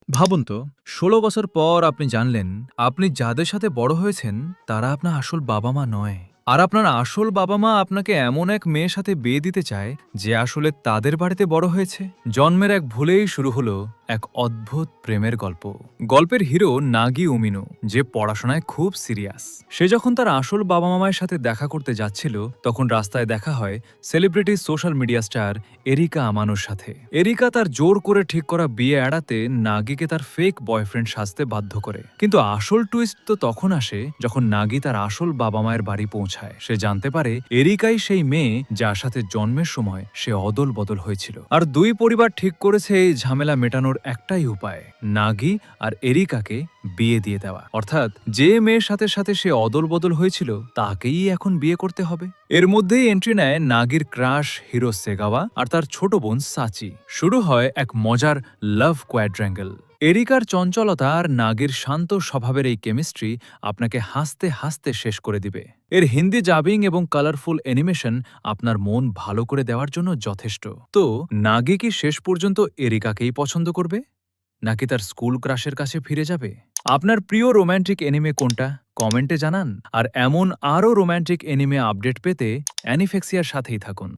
ভাবুন তো ১৬ বছর পর আপনি জানলেন আপনি যাদের সাথে বড় হয়েছেন তারা আপনার আসল বাবা মা নয়। আর আপনার আসল বাবা মা আপনাকে এমন এক মেয়ের সাথে বিয়ে দিতে চায় যে আসলে তাদের বাড়িতে বড় হয়েছে। জন্মের এক ভুলেই শুরু হলো এক অদ্ভুত প্রেমের গল্প। গল্পের হিরো নাগি উমিনো, যে পড়াশোনায় খুব সিরিয়াস। সে যখন তার আসল বাবা মায়ের সাথে দেখা করতে যাচ্ছিল তখন রাস্তায় দেখা হয় celebrity social media star Erika আমানোর সাথে। এরিকা তার জোর করে ঠিক করা বিয়ে এড়াতে নাগিকে তার ফেক বয়ফ্রেন্ড সাজতে বাধ্য করে। কিন্তু আসল টুইস্ট তো তখন আসে যখন নাগি তার আসল বাবা মায়ের বাড়ি পৌঁছায়। সে জানতে পারে এরিকাই সেই মেয়ে যার সাথে জন্মের সময় সে অদল বদল হয়েছিল। আর দুই পরিবার ঠিক করেছে এই ঝামেলা মেটানোর একটাই উপায়, নাগি আর এরিকাকে বিয়ে দিয়ে দেওয়া। অর্থাৎ যে মেয়ের সাথে সাথে সে অদল বদল হয়েছিল তাকেই এখন বিয়ে করতে হবে। এর মধ্যেই এন্ট্রি নেয় নাগির ক্রাশ হিরো সেগাওয়া আর তার ছোট বোন সাচি। শুরু হয় এক মজার লাভ কোয়াড্র্যাঙ্গেল। এরিকার চঞ্চলতা আর নাগির শান্ত স্বভাবের এই কেমিস্ট্রি আপনাকে হাসতে হাসতে শেষ করে দিবে। এর হিন্দি ডাবিং এবং কালারফুল অ্যানিমেশন আপনার মন ভালো করে দেওয়ার জন্য যথেষ্ট। তো নাগি কি শেষ পর্যন্ত এরিকাকেই পছন্দ করবে, নাকি তার স্কুল ক্রাশের কাছে ফিরে যাবে? আপনার প্রিয় রোম্যান্টিক এনিমে কোনটা কমেন্টে জানান। আর এমন আরও রোম্যান্টিক এনিমে আপডেট পেতে অ্যানিফেক্সিয়ার সাথেই থাকুন।